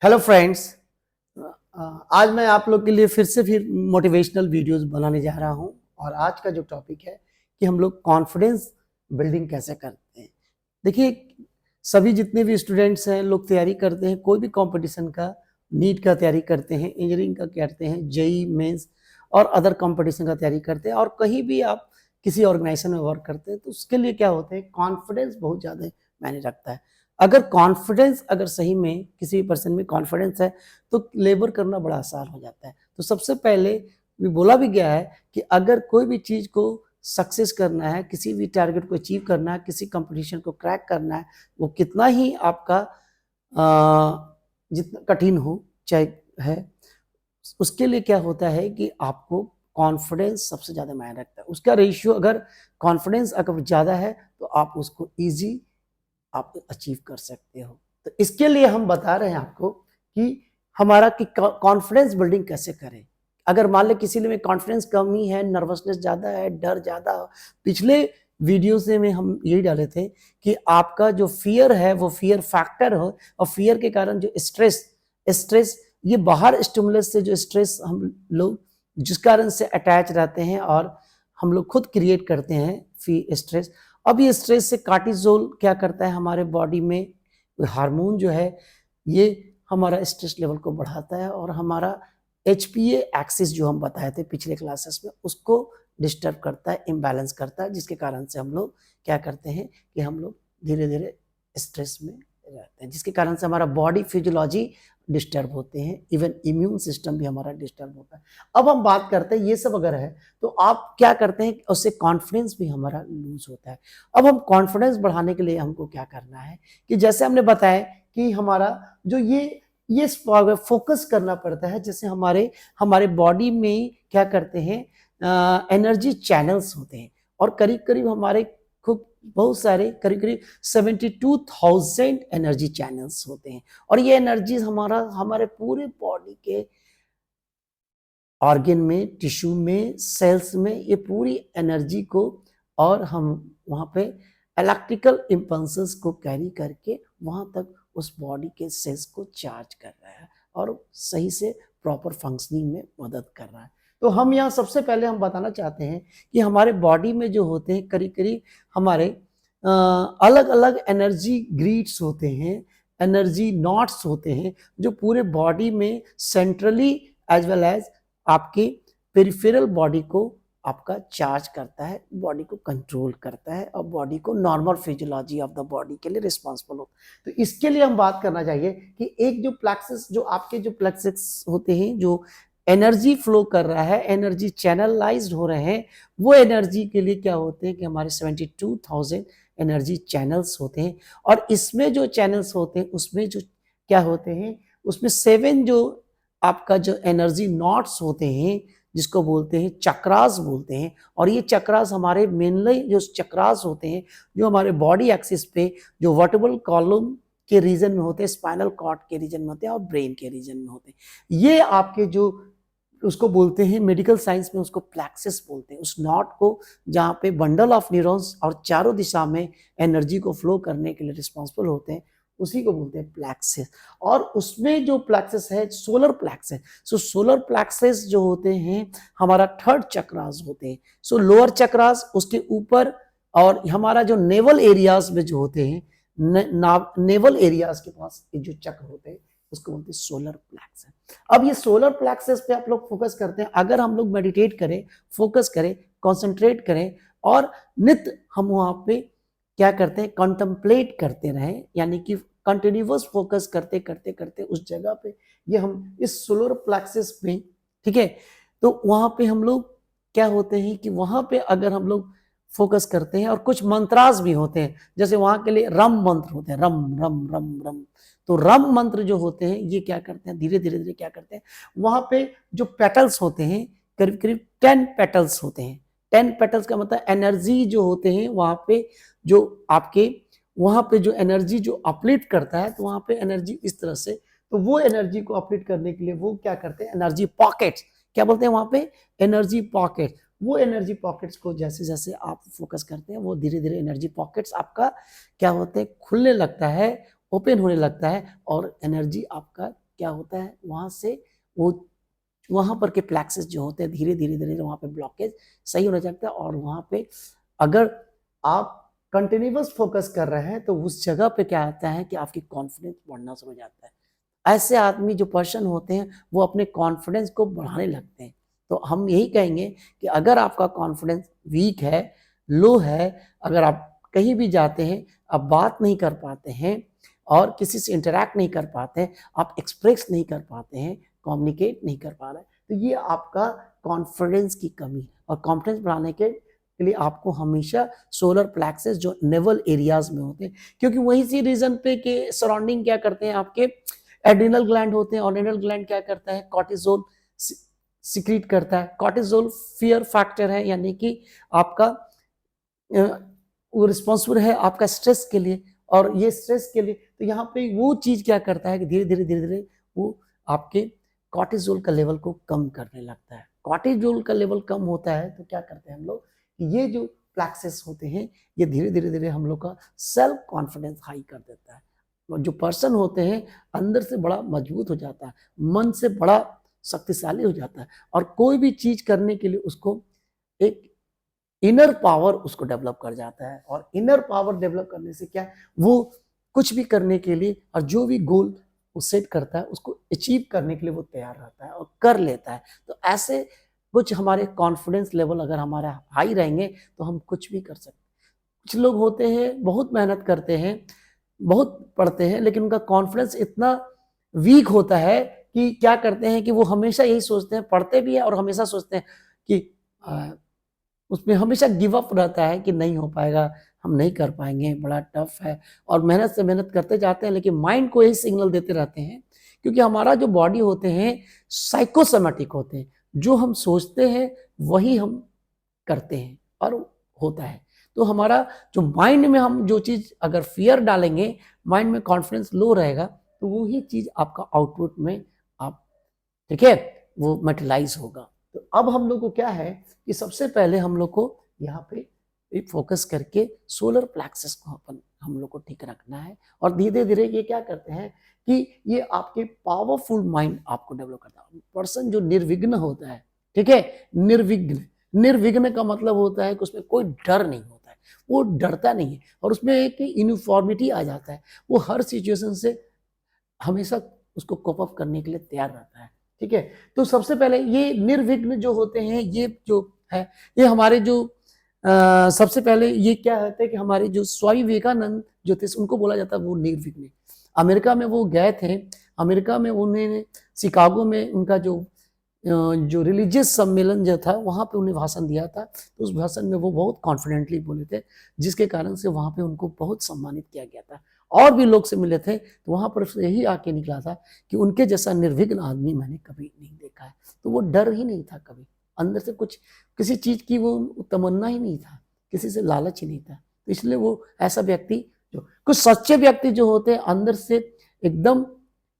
Hello friends. आज मैं आप लोग के लिए फिर मोटिवेशनल वीडियोस बनाने जा रहा हूं और आज का जो टॉपिक है कि हम लोग कॉन्फिडेंस बिल्डिंग कैसे करते हैं। देखिए, सभी जितने भी स्टूडेंट्स हैं लोग तैयारी करते हैं, कोई भी कंपटीशन का, नीट का तैयारी करते हैं, इंजीनियरिंग का करते हैं, जेई मेंस और अदर कंपटीशन का तैयारी करते हैं और कहीं भी आप किसी ऑर्गेनाइजेशन में वर्क करते हैं तो उसके लिए क्या होता है, कॉन्फिडेंस बहुत ज़्यादा मायने रखता है। अगर सही में किसी पर्सन में कॉन्फिडेंस है तो लेबर करना बड़ा आसान हो जाता है। तो सबसे पहले भी बोला भी गया है कि अगर कोई भी चीज़ को सक्सेस करना है, किसी भी टारगेट को अचीव करना है, किसी कंपटीशन को क्रैक करना है, वो कितना ही आपका जितना कठिन हो चाहे है, उसके लिए क्या होता है कि आपको कॉन्फिडेंस सबसे ज़्यादा मायने रखता है। उसका रेशियो अगर कॉन्फिडेंस अगर ज़्यादा है तो आप उसको ईज़ी आप अचीव कर सकते हो। तो इसके लिए हम बता रहे हैं आपको कि हमारा कि कॉन्फिडेंस बिल्डिंग कैसे करें। अगर मान लें किसी में कॉन्फिडेंस कमी है, नर्वसनेस ज़्यादा है, डर ज़्यादा हो, पिछले वीडियो से में हम यही डाले थे कि आपका जो फ़ियर है वो फ़ियर फैक्टर हो और फ़ियर के कारण जो स्ट्रेस ये बाहर स्टिमुलस से जो स्ट्रेस हम लोग जिस कारण से अटैच रहते हैं और हम लोग खुद क्रिएट करते हैं स्ट्रेस। अब ये स्ट्रेस से कार्टिसोल क्या करता है हमारे बॉडी में, हार्मोन जो है ये हमारा स्ट्रेस लेवल को बढ़ाता है और हमारा एचपीए एक्सिस जो हम बताए थे पिछले क्लासेस में उसको डिस्टर्ब करता है, इम्बैलेंस करता है, जिसके कारण से हम लोग क्या करते हैं कि हम लोग धीरे धीरे स्ट्रेस में रहते हैं, जिसके कारण से हमारा बॉडी फिजियोलॉजी डिस्टर्ब होते हैं, इवन इम्यून सिस्टम भी हमारा डिस्टर्ब होता है। अब हम बात करते हैं ये सब अगर है तो आप क्या करते हैं, उससे कॉन्फिडेंस भी हमारा लूज होता है। अब हम कॉन्फिडेंस बढ़ाने के लिए हमको क्या करना है कि जैसे हमने बताया कि हमारा जो ये फोकस करना पड़ता है, जैसे हमारे हमारे बॉडी में क्या करते हैं, एनर्जी चैनल्स होते हैं और करीब करीब हमारे खूब बहुत सारे करीब करीब 72,000 एनर्जी चैनल्स होते हैं और ये एनर्जी हमारे पूरे बॉडी के ऑर्गन में, टिश्यू में, सेल्स में ये पूरी एनर्जी को और हम वहाँ पे इलेक्ट्रिकल इम्पल्सेस को कैरी करके वहाँ तक उस बॉडी के सेल्स को चार्ज कर रहा है और सही से प्रॉपर फंक्शनिंग में मदद कर रहा है। तो हम यहाँ सबसे पहले हम बताना चाहते हैं कि हमारे बॉडी में जो होते हैं करीब करीब हमारे अलग अलग एनर्जी ग्रिड्स होते हैं, एनर्जी नॉट्स होते हैं जो पूरे बॉडी में सेंट्रली एज वेल एज आपके पेरिफेरल बॉडी को आपका चार्ज करता है, बॉडी को कंट्रोल करता है और बॉडी को normal physiology of the body के लिए रिस्पॉन्सिबल होता है। तो इसके लिए हम बात करना चाहिए कि एक जो प्लेक्सस जो आपके जो प्लेक्सस होते हैं जो एनर्जी फ्लो कर रहा है, एनर्जी चैनलाइज्ड हो रहे हैं, वो एनर्जी के लिए क्या होते हैं कि हमारे 72,000 एनर्जी चैनल्स होते हैं और इसमें जो चैनल्स होते हैं उसमें जो क्या होते हैं, उसमें 7 जो आपका जो एनर्जी नॉट्स होते हैं जिसको बोलते हैं चक्रास बोलते हैं और ये चक्रास हमारे मेनली जो चक्रास होते हैं जो हमारे बॉडी एक्सिस पे जो वर्टिब्रल कॉलम के रीजन में होते हैं, स्पाइनल कॉर्ड के रीजन में होते हैं और ब्रेन के रीजन में होते हैं। ये आपके जो उसको बोलते हैं मेडिकल साइंस में उसको प्लेक्सिस बोलते हैं, उस नॉट को जहाँ पे बंडल ऑफ न्यूरॉन्स और चारों दिशा में एनर्जी को फ्लो करने के लिए रिस्पॉन्सिबल होते हैं, उसी को बोलते हैं प्लेक्सिस। और उसमें जो प्लेक्सिस है सोलर प्लेक्सिस, सो सोलर प्लेक्सिस जो होते हैं हमारा थर्ड चक्रास होते हैं, सो लोअर चक्रास उसके ऊपर और हमारा जो नेवल एरियाज में जो होते हैं नेवल एरियाज के पास जो चक्र होते हैं उसको बोलते हैं सोलर प्लेक्सिस। अब ये सोलर प्लेक्सस पे आप लोग फोकस करते हैं, अगर हम लोग मेडिटेट करें, फोकस करें, कंसंट्रेट करें और नित्य हम वहाँ पे क्या करते हैं, कंtemplate करते रहें, यानी कि कंटिन्यूअस फोकस करते करते करते उस जगह पे ये हम इस सोलर प्लेक्सस में, ठीक है, तो वहाँ पे हम लोग क्या होते हैं कि वहाँ पे अगर हम लोग फोकस करते हैं और कुछ मंत्रास भी होते हैं, जैसे वहाँ के लिए रम मंत्र होते हैं, रम रम रम रम। तो रम मंत्र जो होते हैं ये क्या करते हैं, धीरे धीरे धीरे क्या करते हैं, वहां पे जो पेटल्स होते हैं करीब करीब 10 पेटल्स होते हैं। 10 पेटल्स का मतलब एनर्जी जो होते हैं वहां पे जो आपके वहां पे जो एनर्जी जो अपलिफ्ट करता है, तो वहां पे एनर्जी इस तरह से, तो वो एनर्जी को अपलिफ्ट करने के लिए वो क्या करते हैं, एनर्जी पॉकेट्स, क्या बोलते हैं वहां पे, एनर्जी पॉकेट। वो एनर्जी पॉकेट्स को जैसे जैसे आप फोकस करते हैं वो धीरे धीरे एनर्जी पॉकेट्स आपका क्या होते हैं, खुलने लगता है, ओपन होने लगता है और एनर्जी आपका क्या होता है, वहां से वो वहां पर के प्लेक्सेस जो होते हैं धीरे धीरे धीरे वहां पे ब्लॉकेज सही होने लगता है, और वहां पे अगर आप कंटिन्यूअस फोकस कर रहे हैं तो उस जगह पे क्या आता है कि आपकी कॉन्फिडेंस बढ़ना शुरू हो जाता है। ऐसे आदमी जो पर्सन होते हैं वो अपने कॉन्फिडेंस को बढ़ाने लगते हैं। तो हम यही कहेंगे कि अगर आपका कॉन्फिडेंस वीक है, लो है, अगर आप कहीं भी जाते हैं, आप बात नहीं कर पाते हैं और किसी से इंटरैक्ट नहीं कर पाते हैं, आप एक्सप्रेस नहीं कर पाते हैं, कम्युनिकेट नहीं कर पा रहे, तो ये आपका कॉन्फिडेंस की कमी है। और कॉन्फिडेंस बढ़ाने के लिए आपको हमेशा सोलर प्लेक्सेस जो नेवल एरियाज में होते हैं, क्योंकि वही सी रीजन पे के सराउंडिंग क्या करते हैं, आपके एड्रिनल ग्लैंड होते हैं, और एड्रिनल ग्लैंड क्या करता है, कॉर्टिसोल सिक्रीट करता है। कॉर्टिसोल फियर फैक्टर है, यानी कि आपका वो रिस्पॉन्सिबल है आपका स्ट्रेस के लिए, और ये स्ट्रेस के लिए तो यहाँ पे वो चीज क्या करता है कि धीरे धीरे धीरे धीरे वो आपके कॉर्टिसोल का लेवल को कम करने लगता है। कॉर्टिसोल का लेवल कम होता है तो क्या करते हैं हम लोग, ये जो प्लेक्सेस होते हैं ये धीरे धीरे धीरे हम लोग का सेल्फ कॉन्फिडेंस हाई कर देता है। जो पर्सन होते हैं अंदर से बड़ा मजबूत हो जाता है, मन से बड़ा शक्तिशाली हो जाता है, और कोई भी चीज करने के लिए उसको एक इनर पावर उसको डेवलप कर जाता है। और इनर पावर डेवलप करने से क्या, वो कुछ भी करने के लिए और जो भी गोल वो सेट करता है उसको अचीव करने के लिए वो तैयार रहता है और कर लेता है। तो ऐसे कुछ हमारे कॉन्फिडेंस लेवल अगर हमारा हाई रहेंगे तो हम कुछ भी कर सकते हैं। कुछ लोग होते हैं बहुत मेहनत करते हैं, बहुत पढ़ते हैं, लेकिन उनका कॉन्फिडेंस इतना वीक होता है कि क्या करते हैं कि वो हमेशा यही सोचते हैं, पढ़ते भी है और हमेशा सोचते हैं कि उसमें हमेशा गिव अप रहता है कि नहीं हो पाएगा, हम नहीं कर पाएंगे, बड़ा टफ है, और मेहनत से मेहनत करते जाते हैं, लेकिन माइंड को यही सिग्नल देते रहते हैं, क्योंकि हमारा जो बॉडी होते हैं साइकोसोमैटिक होते हैं, जो हम सोचते हैं वही हम करते हैं और होता है। तो हमारा जो माइंड में हम जो चीज अगर फियर डालेंगे, माइंड में कॉन्फिडेंस लो रहेगा, तो वो ही चीज आपका आउटपुट में आप, ठीक है, वो मटेरियलाइज होगा। तो अब हम लोग को क्या है कि सबसे पहले हम लोग को यहाँ पे फोकस करके सोलर प्लेक्सस को हम लोग को ठीक रखना है, और धीरे धीरे ये क्या करते हैं कि ये आपके पावरफुल माइंड आपको डेवलप करता है। पर्सन जो निर्विघ्न होता है, ठीक है, निर्विघ्न, निर्विघ्न का मतलब होता है कि उसमें कोई डर नहीं होता है, वो डरता नहीं है, और उसमें एक यूनिफॉर्मिटी आ जाता है, वो हर सिचुएशन से हमेशा उसको कोप अप करने के लिए तैयार रहता है। ठीक है, तो सबसे पहले ये निर्विघ्न जो होते हैं, ये जो है, ये हमारे जो सबसे पहले ये क्या होता है कि हमारे जो स्वामी विवेकानंद जो थे उनको बोला जाता है वो निर्विघ्न। अमेरिका में वो गए थे, अमेरिका में उन्होंने शिकागो में उनका जो रिलीजियस सम्मेलन जो था वहाँ पे उन्हें भाषण दिया था, तो उस भाषण में वो बहुत कॉन्फिडेंटली बोले थे, जिसके कारण से वहाँ पे उनको बहुत सम्मानित किया गया था। और भी लोग से मिले थे, तो वहाँ पर यही आके निकला था कि उनके जैसा निर्विघ्न आदमी मैंने कभी नहीं देखा है। तो वो डर ही नहीं था कभी, अंदर से कुछ किसी चीज की वो तमन्ना ही नहीं था, किसी से लालच ही नहीं था। तो इसलिए वो ऐसा व्यक्ति, जो कुछ सच्चे व्यक्ति जो होते हैं अंदर से एकदम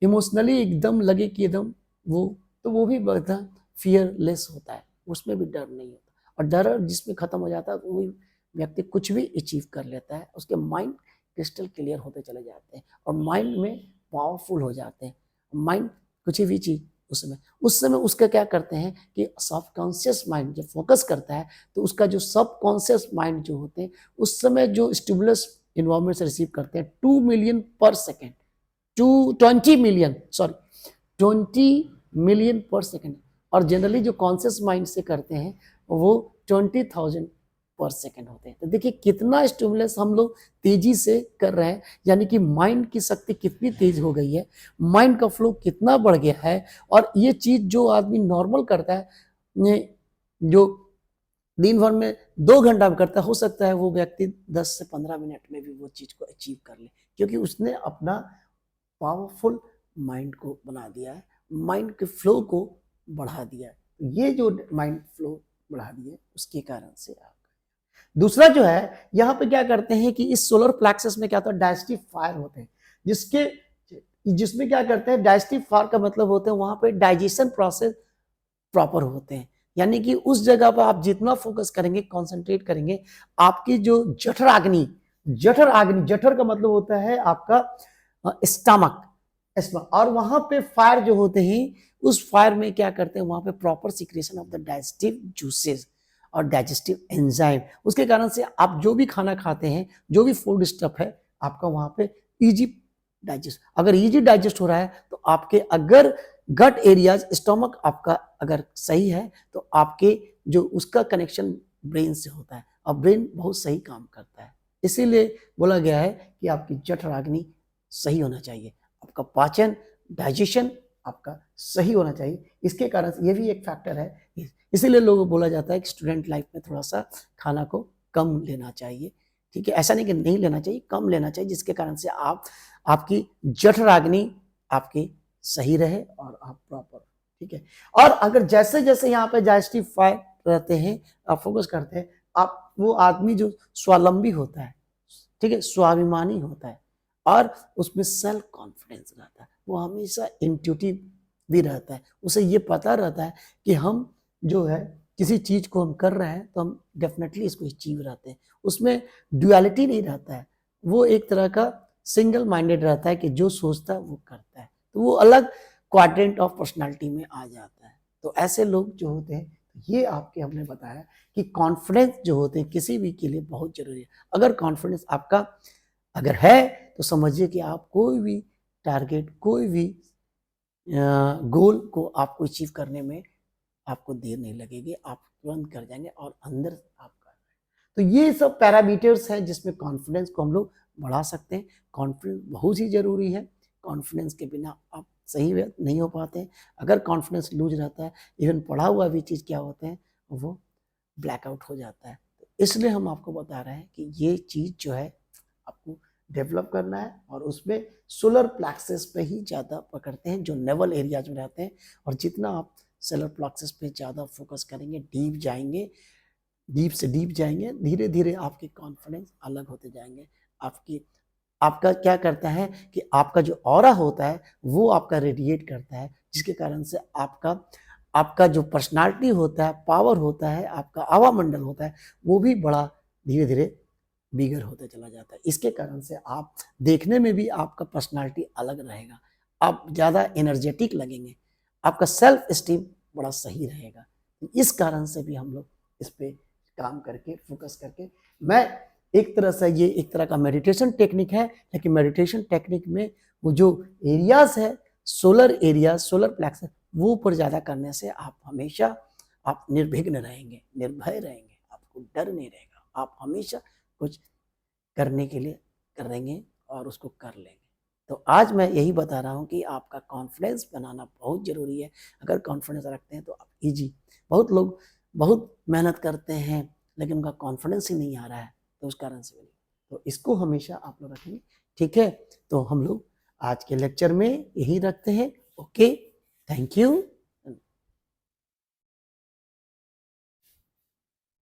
इमोशनली एकदम लगे कि एकदम वो, तो वो भी बड़ा फियरलेस होता है, उसमें भी डर नहीं होता, और डर जिसमें खत्म हो जाता है तो वही व्यक्ति कुछ भी अचीव कर लेता है, उसके माइंड क्रिस्टल क्लियर होते चले जाते हैं और माइंड में पावरफुल हो जाते हैं। माइंड कुछ भी चीज उस समय उसका क्या करते हैं कि सबकॉन्शियस माइंड जब फोकस करता है तो उसका जो सबकॉन्शियस माइंड जो होते हैं उस समय जो स्टिमुलस इन्वायरमेंट से रिसीव करते हैं 2 मिलियन पर सेकेंड, 20 मिलियन, सॉरी 20 मिलियन पर सेकेंड, और जनरली जो कॉन्शियस माइंड से करते हैं वो 20,000 पर सेकेंड होते हैं। तो देखिए कितना स्टिमुलस हम लोग तेजी से कर रहे हैं, यानी कि माइंड की शक्ति कितनी तेज हो गई है, माइंड का फ्लो कितना बढ़ गया है। और ये चीज जो आदमी नॉर्मल करता है, जो दिन भर में 2 घंटा में करता है, हो सकता है वो व्यक्ति 10 से 15 मिनट में भी वो चीज को अचीव कर ले, क्योंकि उसने अपना पावरफुल माइंड को बना दिया है, माइंड के फ्लो को बढ़ा दिया है। ये जो माइंड फ्लो बढ़ा दिया उसके कारण से आप, दूसरा जो है यहाँ पे क्या करते हैं कि इस सोलर प्लेक्सस में क्या होता है, डाइजेस्टिव फायर होते हैं, जिसमें क्या करते हैं, डाइजेस्टिव फायर का मतलब होते हैं वहां पे डाइजेशन प्रोसेस प्रॉपर होते हैं, यानी कि उस जगह पर आप जितना फोकस करेंगे, कंसंट्रेट करेंगे, आपकी जो जठर आग्नि, जठर का मतलब होता है आपका स्टमक, एस्मा, और वहां पे फायर जो होते हैं, उस फायर में क्या करते हैं, वहां पे proper secretion of the digestive juices और डाइजेस्टिव एंजाइम, उसके कारण से आप जो भी खाना खाते हैं, जो भी फूड स्टफ है, आपका वहां पे इजी डाइजेस्ट, अगर इजी डाइजेस्ट हो रहा है तो आपके अगर गट एरियाज, स्टोमक आपका अगर सही है तो आपके जो उसका कनेक्शन ब्रेन से होता है और ब्रेन बहुत सही काम करता है। इसीलिए बोला गया है कि आपकी जठराग्नि सही होना चाहिए, आपका पाचन, डाइजेशन आपका सही होना चाहिए। इसके कारण ये भी एक फैक्टर है, इसीलिए लोगों को बोला जाता है कि स्टूडेंट लाइफ में थोड़ा सा खाना को कम लेना चाहिए। ठीक है, ऐसा नहीं कि नहीं लेना चाहिए, कम लेना चाहिए, जिसके कारण से आप आपकी जठराग्नि आपकी सही रहे और आप प्रॉपर, ठीक है। और अगर जैसे जैसे यहाँ पे डाइजेस्टिव फायर रहते हैं, आप फोकस करते हैं, आप वो आदमी जो स्वावलंबी होता है, ठीक है, स्वाभिमानी होता है और उसमें सेल्फ कॉन्फिडेंस रहता है, वो हमेशा इंट्यूटिव भी रहता है, उसे ये पता रहता है कि हम जो है किसी चीज को हम कर रहे हैं तो हम डेफिनेटली इसको अचीव रहते हैं, उसमें ड्युअलिटी नहीं रहता है, वो एक तरह का सिंगल माइंडेड रहता है कि जो सोचता है वो करता है, तो वो अलग क्वाड्रेंट ऑफ पर्सनालिटी में आ जाता है। तो ऐसे लोग जो होते हैं, ये आपके हमने बताया कि कॉन्फिडेंस जो होते हैं किसी भी के लिए बहुत जरूरी है। अगर कॉन्फिडेंस आपका अगर है तो समझिए कि आप कोई भी टारगेट, कोई भी गोल को आपको अचीव करने में आपको देर नहीं लगेगी, आप तुरंत कर जाएंगे और अंदर आप कर रहे हैं। तो ये सब पैरामीटर्स हैं जिसमें कॉन्फिडेंस को हम लोग बढ़ा सकते हैं। कॉन्फिडेंस बहुत ही जरूरी है, कॉन्फिडेंस के बिना आप सही नहीं हो पाते हैं। अगर कॉन्फिडेंस लूज रहता है, इवन पढ़ा हुआ भी चीज़ क्या होते हैं, वो ब्लैकआउट हो जाता है। तो इसलिए हम आपको बता रहे हैं कि ये चीज़ जो है आपको डेवलप करना है, और उसमें सोलर प्लेक्सस पे ही ज़्यादा पकड़ते हैं जो नेवल एरियाज में रहते हैं, और जितना आप सोलर प्लेक्सस पे ज़्यादा फोकस करेंगे, डीप जाएंगे, डीप से डीप जाएंगे, धीरे धीरे आपके कॉन्फिडेंस अलग होते जाएंगे। आपकी आपका क्या करता है कि आपका जो ऑरा होता है वो आपका रेडिएट करता है, जिसके कारण से आपका आपका जो पर्सनालिटी होता है, पावर होता है, आपका आवा मंडल होता है, वो भी बड़ा धीरे धीरे बिगर होता चला जाता है। इसके कारण से आप देखने में भी आपका पर्सनालिटी अलग रहेगा, आप ज़्यादा एनर्जेटिक लगेंगे, आपका सेल्फ स्टीम बड़ा सही रहेगा। इस कारण से भी हम लोग इस पे काम करके, फोकस करके, मैं एक तरह से ये एक तरह का मेडिटेशन टेक्निक है, लेकिन मेडिटेशन टेक्निक में वो जो एरियाज है, सोलर एरिया, सोलर प्लेक्सस, वो ऊपर ज़्यादा करने से आप हमेशा आप निर्विघ्न रहेंगे, निर्भय रहेंगे, आपको डर नहीं रहेगा, आप हमेशा कुछ करने के लिए करेंगे और उसको कर लेंगे। तो आज मैं यही बता रहा हूँ कि आपका कॉन्फिडेंस बनाना बहुत ज़रूरी है। अगर कॉन्फिडेंस रखते हैं तो आप ईजी, बहुत लोग बहुत मेहनत करते हैं लेकिन उनका कॉन्फिडेंस ही नहीं आ रहा है, तो उस कारण से भी, तो इसको हमेशा आप लोग रखेंगे। ठीक है, तो हम लोग आज के लेक्चर में यही रखते हैं। Okay, thank you.